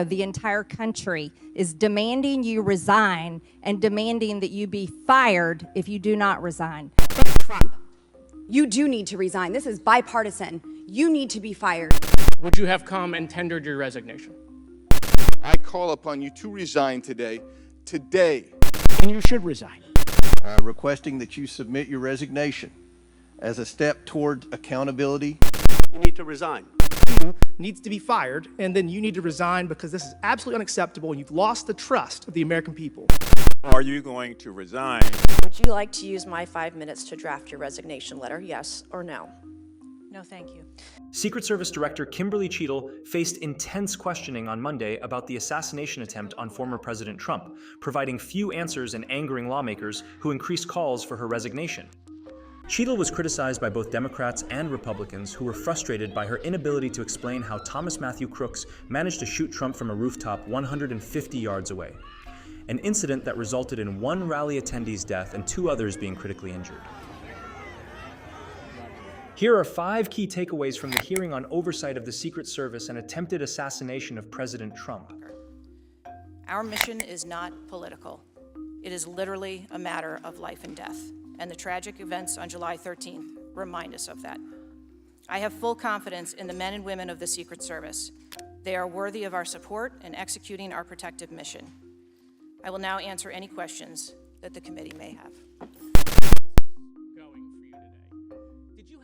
The entire country is demanding you resign and demanding that you be fired if you do not resign. Trump, you do need to resign. This is bipartisan. You need to be fired. Would you have come and tendered your resignation? I call upon you to resign today. Today. And you should resign. Requesting that you submit your resignation as a step toward accountability. You need to resign. Needs to be fired, and then you need to resign because this is absolutely unacceptable and you've lost the trust of the American people. Are you going to resign? Would you like to use my 5 minutes to draft your resignation letter, yes or no? No, thank you. Secret Service Director Kimberly Cheatle faced intense questioning on Monday about the assassination attempt on former President Trump, providing few answers and angering lawmakers who increased calls for her resignation. Cheatle was criticized by both Democrats and Republicans who were frustrated by her inability to explain how Thomas Matthew Crooks managed to shoot Trump from a rooftop 150 yards away, an incident that resulted in one rally attendee's death and 2 others being critically injured. Here are 5 key takeaways from the hearing on oversight of the Secret Service and attempted assassination of President Trump. Our mission is not political. It is literally a matter of life and death. And the tragic events on July 13th remind us of that. I have full confidence in the men and women of the Secret Service. They are worthy of our support in executing our protective mission. I will now answer any questions that the committee may have.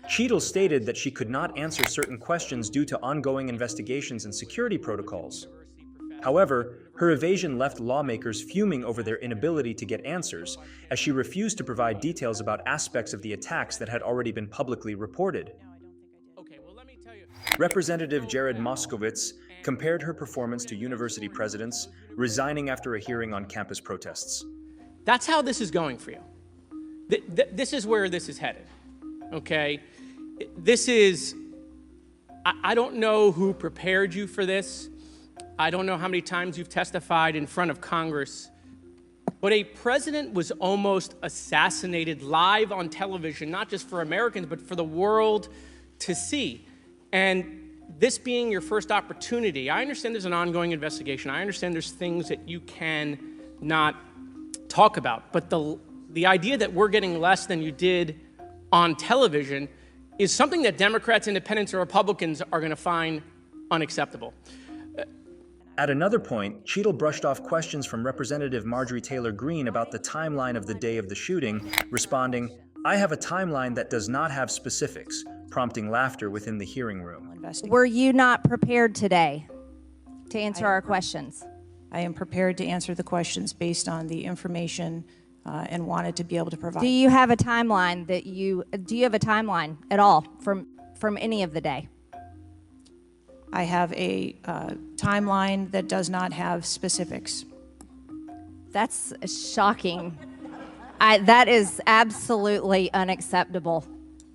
Cheatle stated that she could not answer certain questions due to ongoing investigations and security protocols. However, her evasion left lawmakers fuming over their inability to get answers, as she refused to provide details about aspects of the attacks that had already been publicly reported. Representative Jared Moskowitz compared her performance to university presidents, resigning after a hearing on campus protests. That's how this is going for you. This is where this is headed, okay? This is, I don't know who prepared you for this. I don't know how many times you've testified in front of Congress, but a president was almost assassinated live on television, not just for Americans, but for the world to see. And this being your first opportunity, I understand there's an ongoing investigation. I understand there's things that you can not talk about, but the idea that we're getting less than you did on television is something that Democrats, Independents, or Republicans are going to find unacceptable. At another point, Cheatle brushed off questions from Representative Marjorie Taylor Greene about the timeline of the day of the shooting, responding, "I have a timeline that does not have specifics," prompting laughter within the hearing room. Were you not prepared today to answer our questions? I am prepared to answer the questions based on the information and wanted to be able to provide. Do you have a timeline do you have a timeline at all from any of the day? I have a timeline that does not have specifics. That's shocking. That is absolutely unacceptable.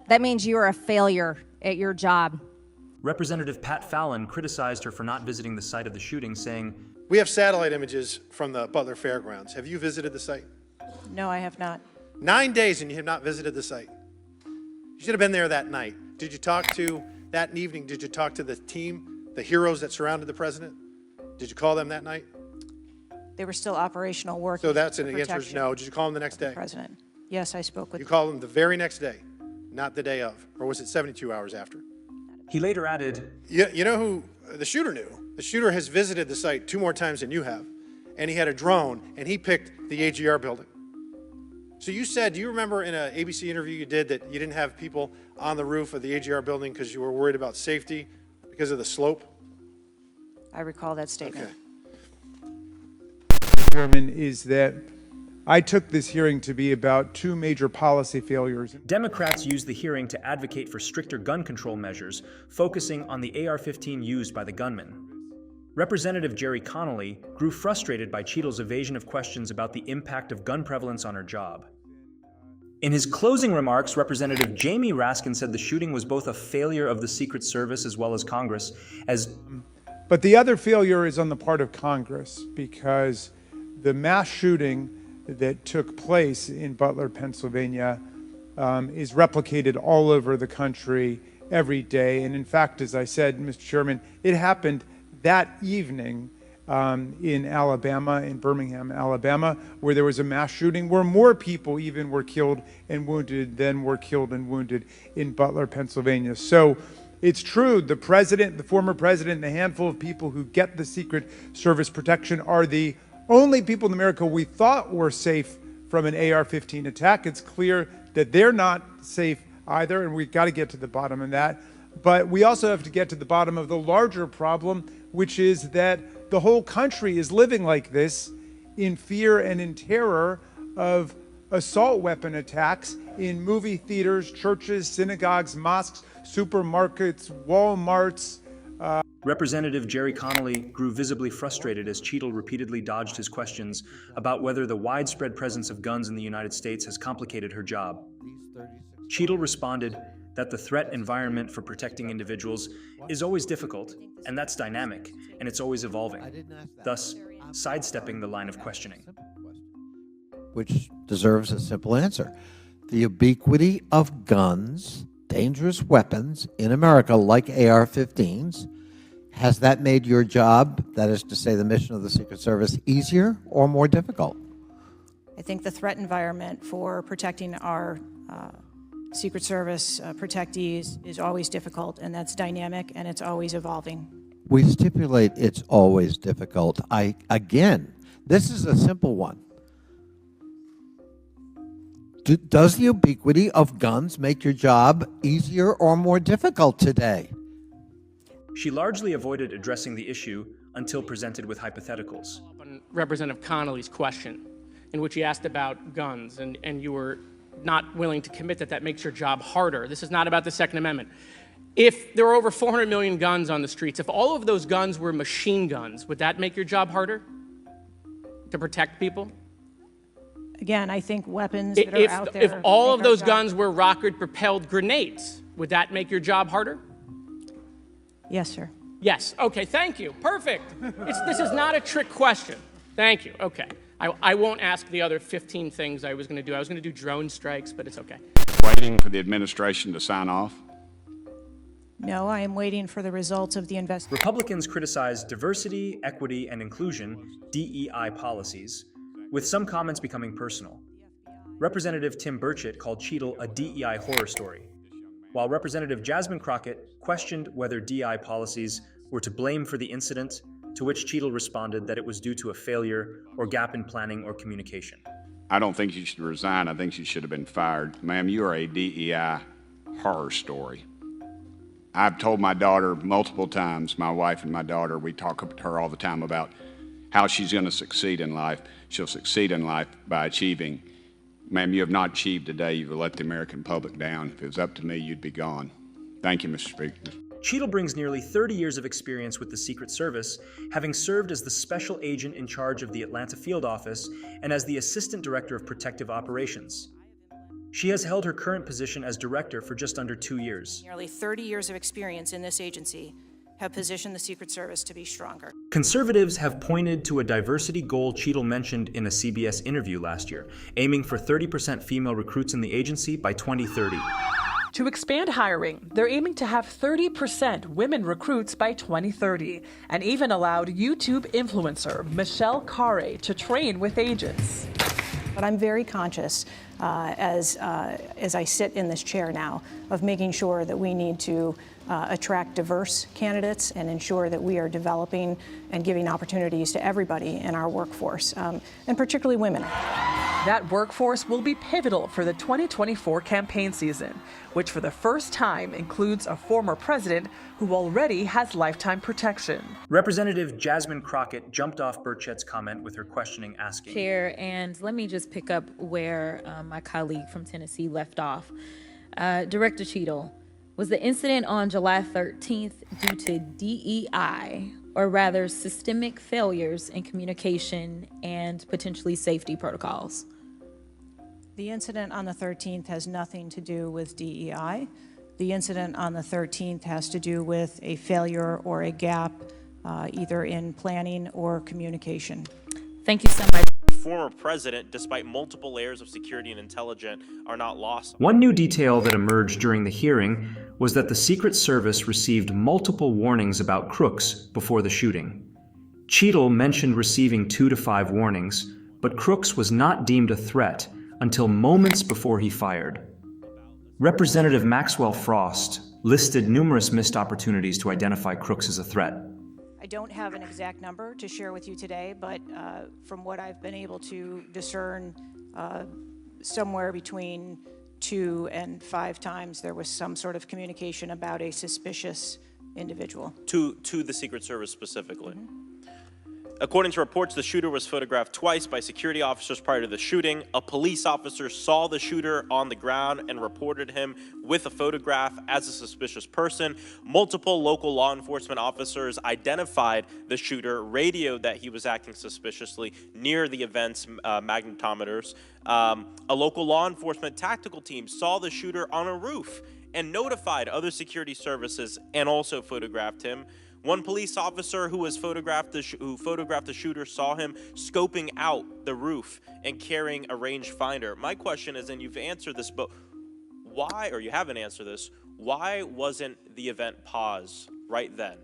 That means you are a failure at your job. Representative Pat Fallon criticized her for not visiting the site of the shooting, saying, "We have satellite images from the Butler Fairgrounds. Have you visited the site?" No, I have not. 9 days and you have not visited the site. You should have been there that night. Did you talk to, that evening, did you talk to the team, the heroes that surrounded the president? Did you call them that night? They were still operational work. So that's an answer is no. Did you call them the next day? President. Yes, I spoke with You called them the very next day, not the day of, or was it 72 hours after? He later added, You know who the shooter knew? The shooter has visited the site 2 more times than you have, and he had a drone, and he picked the AGR building. So you said, do you remember in an ABC interview you did that you didn't have people on the roof of the AGR building because you were worried about safety because of the slope? I recall that statement. Okay. Chairman, is that I took this hearing to be about 2 major policy failures. Democrats used the hearing to advocate for stricter gun control measures, focusing on the AR-15 used by the gunman. Representative Jerry Connolly grew frustrated by Cheatle's evasion of questions about the impact of gun prevalence on her job. In his closing remarks, Representative Jamie Raskin said the shooting was both a failure of the Secret Service as well as Congress, But the other failure is on the part of Congress, because the mass shooting that took place in Butler, Pennsylvania, is replicated all over the country every day. And in fact, as I said, Mr. Chairman, it happened that evening in Alabama, in Birmingham, Alabama, where there was a mass shooting where more people even were killed and wounded than were killed and wounded in Butler, Pennsylvania. So it's true, the president, the former president, and a handful of people who get the Secret Service protection are the only people in America we thought were safe from an AR-15 attack. It's clear that they're not safe either, and we've got to get to the bottom of that. But we also have to get to the bottom of the larger problem, which is that the whole country is living like this in fear and in terror of assault weapon attacks in movie theaters, churches, synagogues, mosques, supermarkets, Walmarts. Representative Jerry Connolly grew visibly frustrated as Cheatle repeatedly dodged his questions about whether the widespread presence of guns in the United States has complicated her job. Cheatle responded that the threat environment for protecting individuals is always difficult, and that's dynamic, and it's always evolving, thus sidestepping the line of questioning. Which deserves a simple answer. The ubiquity of guns, dangerous weapons in America like AR-15s, has that made your job, that is to say the mission of the Secret Service, easier or more difficult? I think the threat environment for protecting our Secret Service protectees is always difficult, and that's dynamic, and it's always evolving. We stipulate it's always difficult. Again, this is a simple one. Does the ubiquity of guns make your job easier or more difficult today? She largely avoided addressing the issue until presented with hypotheticals. On Representative Connolly's question, in which he asked about guns, and you were not willing to commit that makes your job harder. This is not about the Second Amendment. If there were over 400 million guns on the streets, if all of those guns were machine guns, would that make your job harder to protect people? Again, I think weapons that are out there... If all of those guns were rocket-propelled grenades, would that make your job harder? Yes, sir. Yes. Okay, thank you. Perfect. This is not a trick question. Thank you. Okay. I won't ask the other 15 things I was going to do. I was going to do drone strikes, but it's okay. Waiting for the administration to sign off? No, I am waiting for the results of the investigation. Republicans criticized diversity, equity, and inclusion, DEI policies, with some comments becoming personal. Representative Tim Burchett called Cheatle a DEI horror story, while Representative Jasmine Crockett questioned whether DEI policies were to blame for the incident, to which Cheatle responded that it was due to a failure or gap in planning or communication. I don't think you should resign. I think you should have been fired. Ma'am, you are a DEI horror story. I've told my daughter multiple times, my wife and my daughter, we talk to her all the time about how she's going to succeed in life. She'll succeed in life by achieving. Ma'am, you have not achieved today. You've let the American public down. If it was up to me, you'd be gone. Thank you, Mr. Speaker. Cheatle brings nearly 30 years of experience with the Secret Service, having served as the special agent in charge of the Atlanta Field Office and as the Assistant Director of Protective Operations. She has held her current position as director for just under 2 years. Nearly 30 years of experience in this agency have positioned the Secret Service to be stronger. Conservatives have pointed to a diversity goal Cheatle mentioned in a CBS interview last year, aiming for 30% female recruits in the agency by 2030. To expand hiring, they're aiming to have 30% women recruits by 2030, and even allowed YouTube influencer Michelle Carre to train with agents. But I'm very conscious, as I sit in this chair now, of making sure that we need to attract diverse candidates and ensure that we are developing and giving opportunities to everybody in our workforce, and particularly women. That workforce will be pivotal for the 2024 campaign season, which for the first time includes a former president who already has lifetime protection. Representative Jasmine Crockett jumped off Burchett's comment with her questioning asking. Chair, and let me just pick up where my colleague from Tennessee left off. Director Cheatle, was the incident on July 13th due to DEI, or rather systemic failures in communication and potentially safety protocols? The incident on the 13th has nothing to do with DEI. The incident on the 13th has to do with a failure or a gap, either in planning or communication. Thank you so much. Former president, despite multiple layers of security and intelligence, are not lost. One new detail that emerged during the hearing was that the Secret Service received multiple warnings about crooks before the shooting. Cheatle mentioned receiving 2 to 5 warnings, but Crooks was not deemed a threat until moments before he fired. Representative Maxwell Frost listed numerous missed opportunities to identify Crooks as a threat. I don't have an exact number to share with you today, but from what I've been able to discern, somewhere between 2 and 5 times there was some sort of communication about a suspicious individual. To the Secret Service specifically. According to reports, the shooter was photographed twice by security officers prior to the shooting. A police officer saw the shooter on the ground and reported him with a photograph as a suspicious person. Multiple local law enforcement officers identified the shooter, radioed that he was acting suspiciously near the event's magnetometers. A local law enforcement tactical team saw the shooter on a roof and notified other security services and also photographed him. One police officer who photographed the shooter saw him scoping out the roof and carrying a rangefinder. My question is, and you've answered this, but why, or you haven't answered this, why wasn't the event paused right then?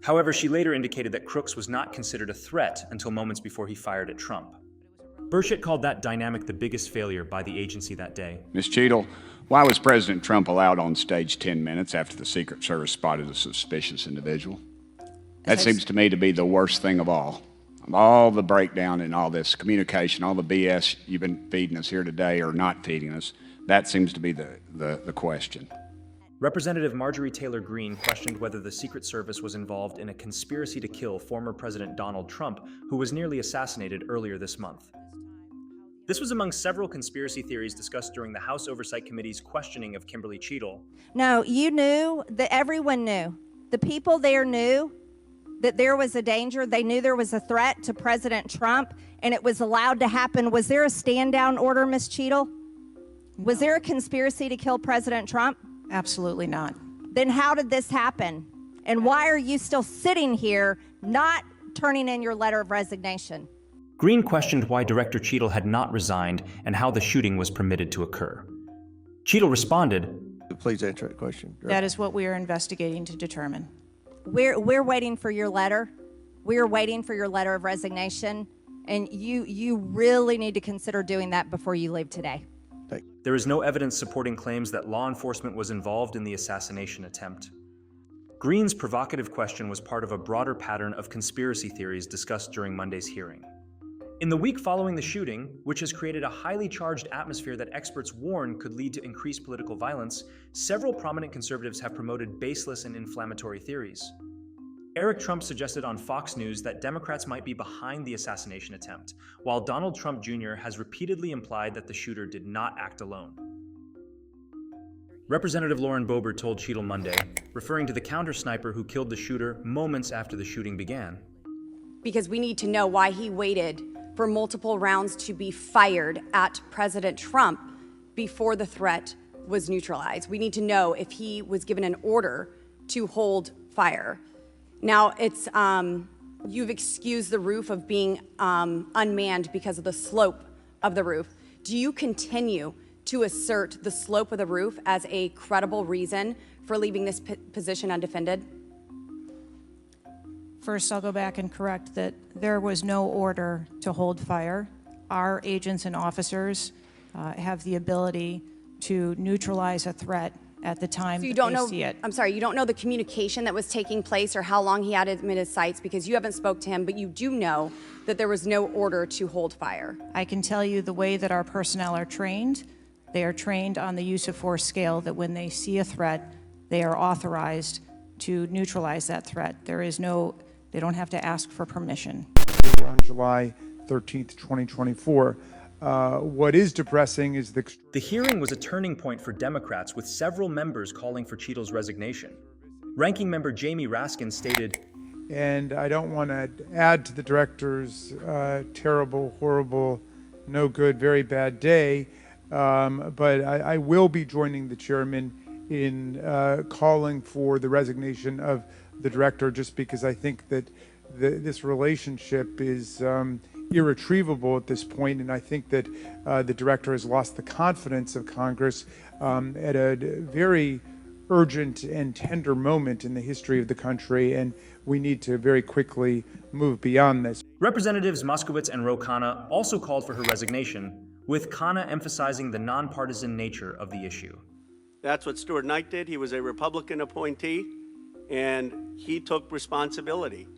However, she later indicated that Crooks was not considered a threat until moments before he fired at Trump. Burchett called that dynamic the biggest failure by the agency that day. Ms. Cheatle, why was President Trump allowed on stage 10 minutes after the Secret Service spotted a suspicious individual? That seems to me to be the worst thing of all. All the breakdown and all this communication, all the BS you've been feeding us here today or not feeding us, that seems to be the question. Representative Marjorie Taylor Greene questioned whether the Secret Service was involved in a conspiracy to kill former President Donald Trump, who was nearly assassinated earlier this month. This was among several conspiracy theories discussed during the House Oversight Committee's questioning of Kimberly Cheatle. No, you knew that everyone knew. The people there knew that there was a danger. They knew there was a threat to President Trump, and it was allowed to happen. Was there a stand-down order, Ms. Cheatle? Was there a conspiracy to kill President Trump? Absolutely not. Then how did this happen? And why are you still sitting here not turning in your letter of resignation? Greene questioned why Director Cheatle had not resigned and how the shooting was permitted to occur. Cheatle responded, Please answer that question. That is what we are investigating to determine. We're waiting for your letter. We're waiting for your letter of resignation, and you really need to consider doing that before you leave today. There is no evidence supporting claims that law enforcement was involved in the assassination attempt. Greene's provocative question was part of a broader pattern of conspiracy theories discussed during Monday's hearing. In the week following the shooting, which has created a highly charged atmosphere that experts warn could lead to increased political violence, several prominent conservatives have promoted baseless and inflammatory theories. Eric Trump suggested on Fox News that Democrats might be behind the assassination attempt, while Donald Trump Jr. has repeatedly implied that the shooter did not act alone. Representative Lauren Boebert told Cheatle Monday, referring to the counter-sniper who killed the shooter moments after the shooting began. Because we need to know why he waited for multiple rounds to be fired at President Trump before the threat was neutralized. We need to know if he was given an order to hold fire. Now, it's you've excused the roof of being unmanned because of the slope of the roof. Do you continue to assert the slope of the roof as a credible reason for leaving this position undefended? First, I'll go back and correct that there was no order to hold fire. Our agents and officers have the ability to neutralize a threat at the time so they see it. I'm sorry, you don't know the communication that was taking place or how long he had him in his sights because you haven't spoke to him, but you do know that there was no order to hold fire. I can tell you the way that our personnel are trained. They are trained on the use of force scale that when they see a threat, they are authorized to neutralize that threat. They don't have to ask for permission. On July 13th, 2024. What is depressing is the hearing was a turning point for Democrats, with several members calling for Cheatle's resignation. Ranking member Jamie Raskin stated, and I don't want to add to the director's terrible, horrible, no good, very bad day, but I will be joining the chairman in calling for the resignation of the director, just because I think that this relationship is irretrievable at this point, and I think that the director has lost the confidence of Congress at a very urgent and tender moment in the history of the country, and we need to very quickly move beyond this. Representatives Moskowitz and Ro Khanna also called for her resignation, with Khanna emphasizing the nonpartisan nature of the issue. That's what Stuart Knight did. He was a Republican appointee, and he took responsibility.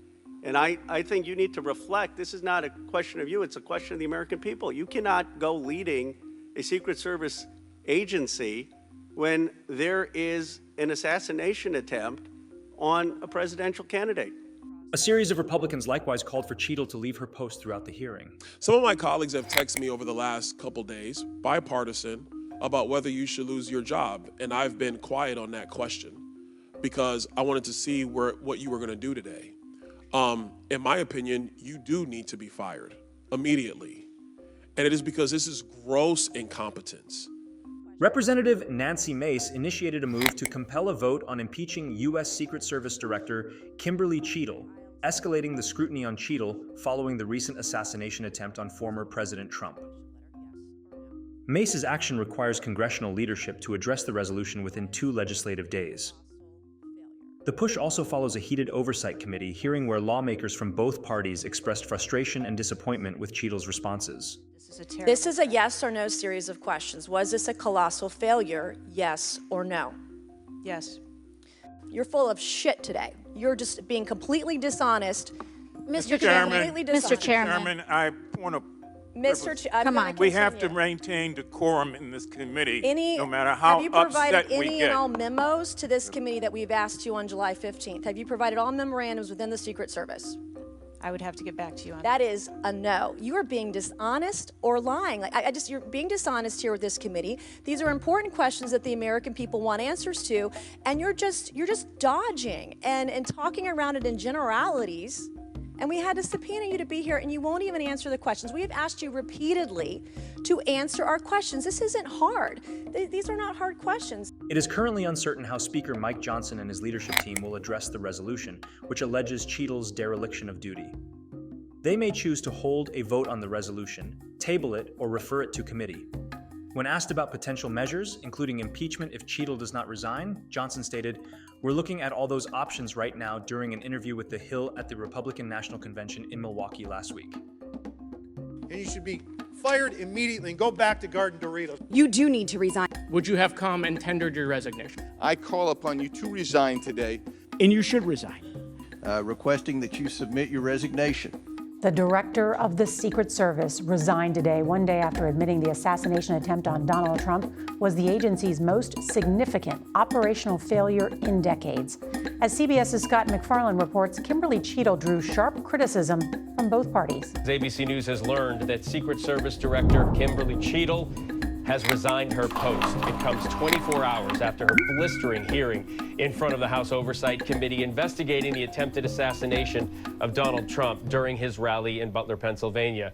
And I think you need to reflect, this is not a question of you, it's a question of the American people. You cannot go leading a Secret Service agency when there is an assassination attempt on a presidential candidate. A series of Republicans likewise called for Cheatle to leave her post throughout the hearing. Some of my colleagues have texted me over the last couple days, bipartisan, about whether you should lose your job. And I've been quiet on that question because I wanted to see what you were going to do today. In my opinion, you do need to be fired immediately. And it is because this is gross incompetence. Representative Nancy Mace initiated a move to compel a vote on impeaching U.S. Secret Service Director Kimberly Cheatle, escalating the scrutiny on Cheatle following the recent assassination attempt on former President Trump. Mace's action requires congressional leadership to address the resolution within 2 legislative days. The push also follows a heated oversight committee hearing where lawmakers from both parties expressed frustration and disappointment with Cheatle's responses. This is a yes or no series of questions. Was this a colossal failure? Yes or no? Yes. You're full of shit today. You're just being completely dishonest. Mr. Chairman, Mr. Chairman, I want to. Come on. We have to maintain decorum in this committee, no matter how have you provided upset we any get. and all memos to this committee that we've asked you on July 15th? Have you provided all memorandums within the Secret Service? I would have to get back to you on that. That is a no. You are being dishonest or lying. Like you're being dishonest here with this committee. These are important questions that the American people want answers to, and you're just dodging and talking around it in generalities. And we had to subpoena you to be here, and you won't even answer the questions. We have asked you repeatedly to answer our questions. This isn't hard. These are not hard questions. It is currently uncertain how Speaker Mike Johnson and his leadership team will address the resolution, which alleges Cheatle's dereliction of duty. They may choose to hold a vote on the resolution, table it, or refer it to committee. When asked about potential measures, including impeachment if Cheatle does not resign, Johnson stated, "We're looking at all those options right now," during an interview with The Hill at the Republican National Convention in Milwaukee last week. And you should be fired immediately and go back to Garden Doritos. You do need to resign. Would you have come and tendered your resignation? I call upon you to resign today. And you should resign. Requesting that you submit your resignation. The director of the Secret Service resigned today, one day after admitting the assassination attempt on Donald Trump was the agency's most significant operational failure in decades. As CBS's Scott McFarland reports, Kimberly Cheatle drew sharp criticism from both parties. ABC News has learned that Secret Service Director Kimberly Cheatle has resigned her post. It comes 24 hours after her blistering hearing in front of the House Oversight Committee investigating the attempted assassination of Donald Trump during his rally in Butler, Pennsylvania.